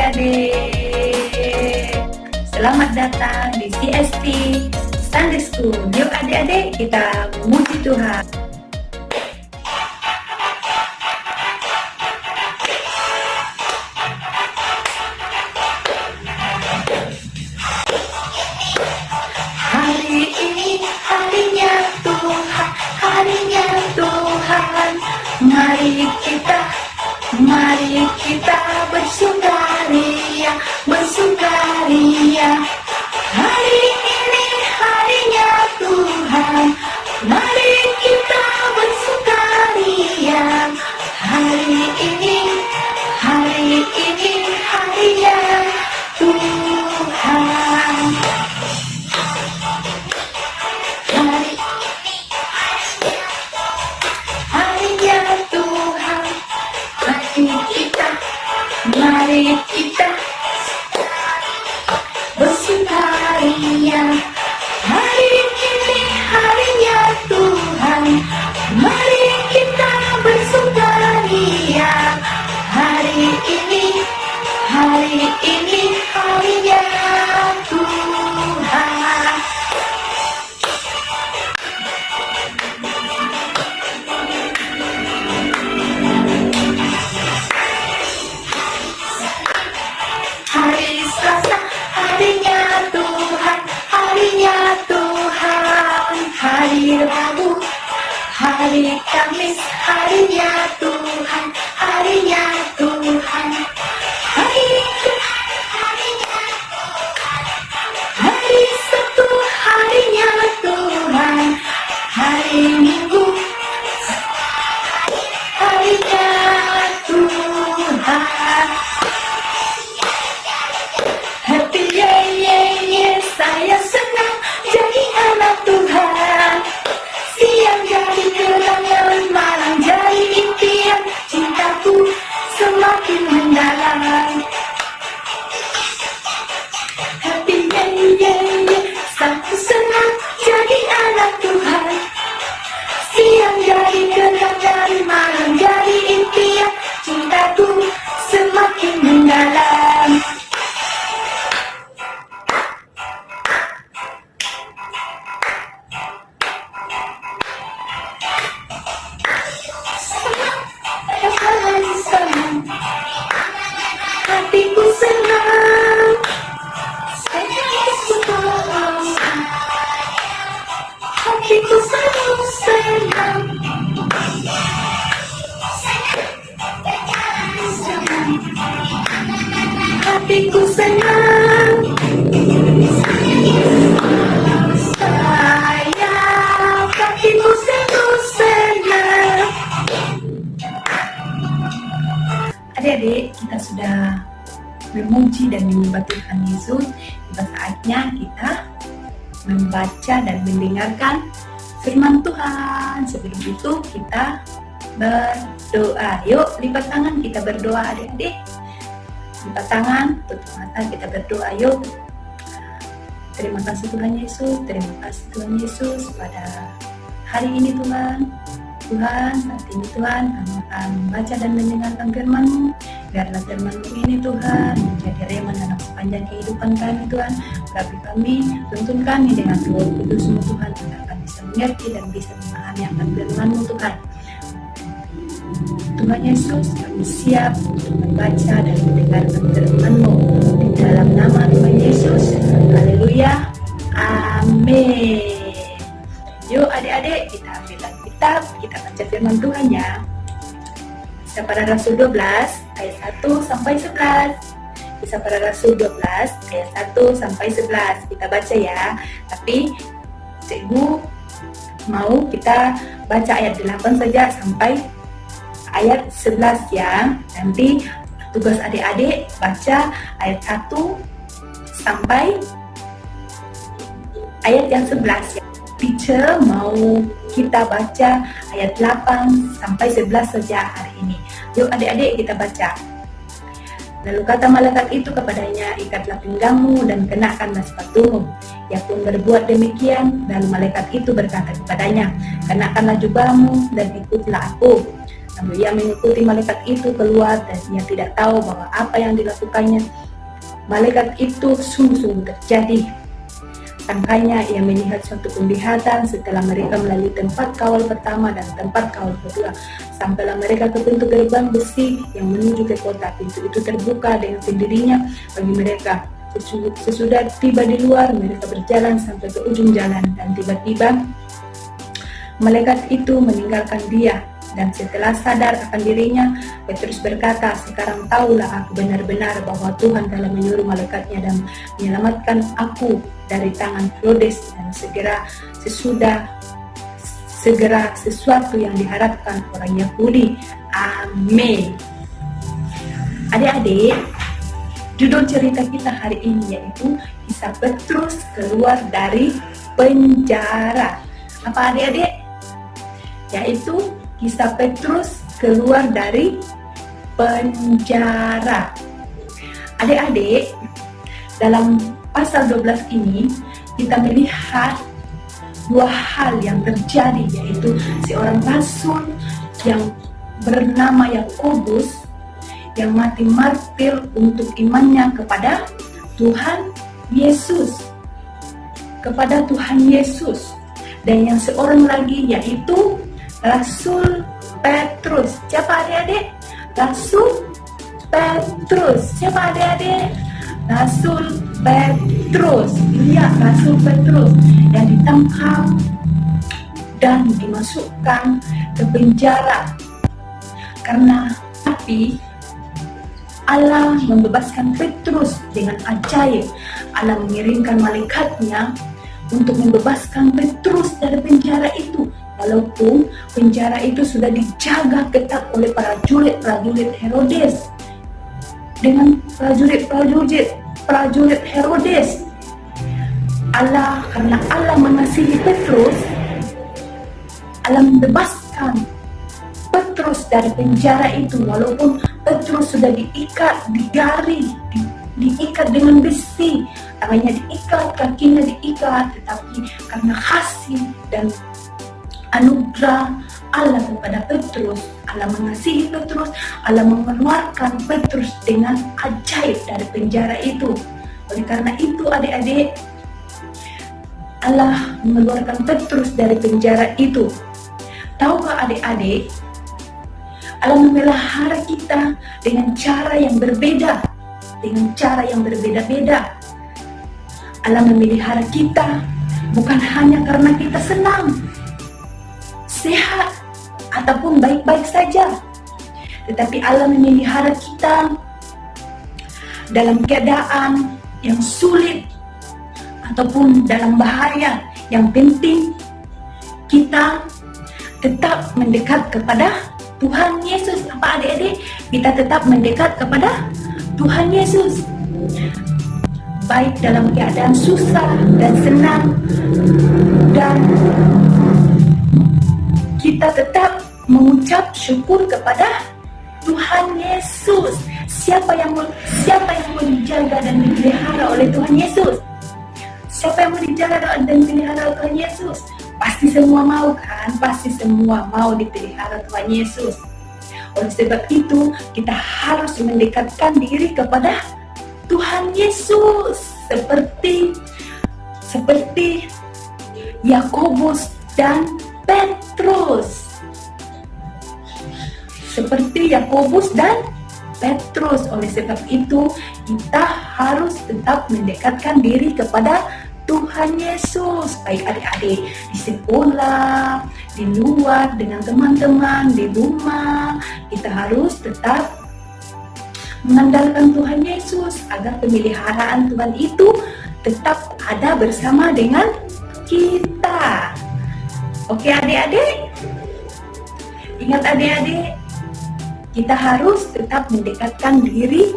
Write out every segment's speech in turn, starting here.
adik-adik, selamat datang di CST Sunday School. Yuk adik-adik, kita memuji Tuhan. Hari ini harinya Tuhan, harinya Tuhan. Mari kita bersukaria, bersukaria. Hari ini harinya Tuhan, mari kita bersukaria. Hari ini harinya Tuhan. Harinya Tuhan, mari kita bersukaria. Hari ini harinya Tuhan, mari kita bersukaria. Hari ini harinya Tuhan. Hari Selasa, harinya Tuhan, harinya Tuhan. Hari Rabu, hari Kamis, harinya Tuhan, harinya Tuhan. Hari Jumat, harinya Tuhan. Hari Sabtu, harinya Tuhan. Hari Minggu, harinya Tuhan. Happy yeah, saya senang jadi anak Tuhan. Siang jadi gerangan, malam jadi impian. Cintaku semakin mendalam. Happy yeah, saya senang jadi anak Tuhan. Siang jadi gerangan, malam jadi impian. Cintaku semakin mendalam. Hatiku senang, hatiku selalu senang. Hatiku senang, sayang, hatiku selalu senang. Adik-adik, kita sudah memuji dan menyembah Tuhan Yesus. Tiba saatnya kita membaca dan mendengarkan firman Tuhan. Sebelum itu kita berdoa. Yuk, lipat tangan, kita berdoa adik-adik. Lipat tangan, tutup mata, kita berdoa. Yuk. Terima kasih Tuhan Yesus, terima kasih Tuhan Yesus pada hari ini Tuhan. Tuhan, saat ini Tuhan, kami akan membaca dan mendengarkan firman-Mu. Biarlah firman-Mu ini Tuhan menjadi rema dalam sepanjang kehidupan kami Tuhan. Bagi kami, tuntun kami dengan Roh Kudus-Mu Tuhan, agar kami bisa mengerti dan bisa memahami akan firman-Mu Tuhan. Tuhan Yesus, kami siap untuk membaca dan mendengarkan firman-Mu. Di dalam nama Tuhan Yesus, haleluya, amin. Yuk adik-adik, kita ambil Alkitab, kita baca firman Tuhan ya. Kisah Para Rasul 12 ayat 1 sampai 11. Kisah Para Rasul 12 ayat 1 sampai 11. Kita baca ya. Tapi Cikgu mau kita baca ayat 8 saja sampai ayat 11 ya. Nanti tugas adik-adik baca ayat 1 sampai ayat yang 11 ya. Teacher mau kita baca ayat 8 sampai 11 saja hari ini. Yuk adik-adik kita baca. Lalu kata malaikat itu kepadanya, ikatlah pinggangmu dan kenakanlah sepatumu. Ia pun berbuat demikian. Lalu malaikat itu berkata kepadanya, kenakanlah jubahmu dan ikutlah aku. Sambil ia mengikuti malaikat itu keluar dan ia tidak tahu bahwa apa yang dilakukannya malaikat itu sungguh-sungguh terjadi. Sangkanya ia melihat suatu penglihatan setelah mereka melalui tempat kawal pertama dan tempat kawal kedua. Sampailah mereka ke pintu gerbang besi yang menuju ke kota. Pintu itu terbuka dengan sendirinya bagi mereka. Sesudah tiba di luar, mereka berjalan sampai ke ujung jalan dan tiba-tiba malaikat itu meninggalkan dia. Dan setelah sadar akan dirinya, Petrus berkata, "Sekarang tahulah aku benar-benar bahwa Tuhan telah menyuruh malaikatnya dan menyelamatkan aku dari tangan Herodes dan segera sesuatu yang diharapkan orang Yahudi." Amin. Adik-adik, judul cerita kita hari ini yaitu kisah Petrus keluar dari penjara. Apa adik-adik? Yaitu kisah Petrus keluar dari penjara. Adik-adik, dalam pasal 12 ini kita melihat dua hal yang terjadi, yaitu seorang rasul yang bernama Yakobus yang mati martir untuk imannya kepada Tuhan Yesus. Dan yang seorang lagi yaitu Rasul Petrus. Siapa adik-adik? Rasul Petrus. Siapa adik-adik? Rasul Petrus. Iya, Rasul Petrus yang ditangkap dan dimasukkan ke penjara. Karena tapi Allah membebaskan Petrus dengan ajaib. Allah mengirimkan malaikatnya untuk membebaskan Petrus dari penjara itu. Walaupun penjara itu sudah dijaga ketat oleh prajurit Herodes. Dengan prajurit Herodes, karena Allah mengasihi Petrus, Allah membebaskan Petrus dari penjara itu. Walaupun Petrus sudah diikat dengan besi, tangannya diikat, kakinya diikat, tetapi karena kasih dan anugerah Allah kepada Petrus, Allah mengasihi Petrus, Allah mengeluarkan Petrus dengan ajaib dari penjara itu. Oleh karena itu adik-adik, Allah mengeluarkan Petrus dari penjara itu. Tahukah adik-adik, Allah memelihara kita dengan cara yang berbeda, Allah memelihara kita bukan hanya karena kita senang, sehat, ataupun baik-baik saja, tetapi Allah memelihara kita dalam keadaan yang sulit ataupun dalam bahaya. Yang penting kita tetap mendekat kepada Tuhan Yesus. Apa adik-adik? Kita tetap mendekat kepada Tuhan Yesus, baik dalam keadaan susah dan senang, dan kita tetap mengucap syukur kepada Tuhan Yesus. Siapa yang mau dijaga dan dipelihara oleh Tuhan Yesus? Siapa yang mau dijaga dan dipelihara oleh Tuhan Yesus? Pasti semua mau kan? Pasti semua mau dipelihara Tuhan Yesus. Oleh sebab itu, kita harus mendekatkan diri kepada Tuhan Yesus seperti Yakobus dan Petrus. Oleh sebab itu, kita harus tetap mendekatkan diri kepada Tuhan Yesus. Baik adik-adik di sekolah, di luar, dengan teman-teman, di rumah, kita harus tetap mengandalkan Tuhan Yesus agar pemeliharaan Tuhan itu tetap ada bersama dengan kita. Oke adik-adik? Ingat adik-adik, kita harus tetap mendekatkan diri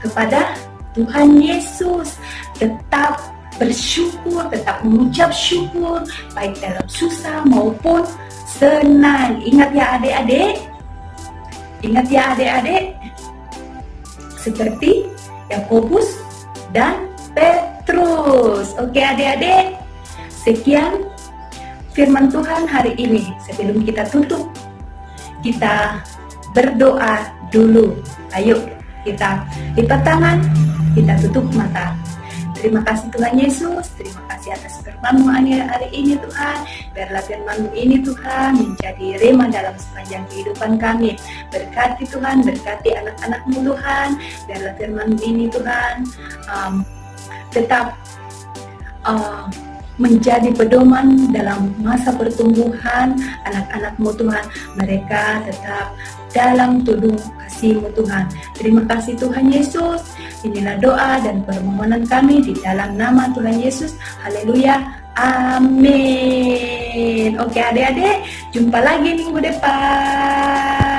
kepada Tuhan Yesus, tetap bersyukur, tetap mengucap syukur, baik dalam susah maupun senang. Ingat ya adik-adik, seperti Yakobus dan Petrus. Oke adik-adik, sekian firman Tuhan hari ini. Sebelum kita tutup, kita berdoa dulu. Ayo kita lipat tangan, kita tutup mata. Terima kasih Tuhan Yesus, terima kasih atas firman-Mu hari ini Tuhan. Biarlah firman-Mu ini Tuhan menjadi rema dalam sepanjang kehidupan kami. Berkati Tuhan, berkati anak-anak-Mu Tuhan. Biarlah firman-Mu ini Tuhan tetap menjadi pedoman dalam masa pertumbuhan anak-anak-Mu Tuhan. Mereka tetap dalam tuduh kasih-Mu Tuhan. Terima kasih Tuhan Yesus. Inilah doa dan permohonan kami di dalam nama Tuhan Yesus. Haleluya. Amin. Oke adik-adik, jumpa lagi minggu depan.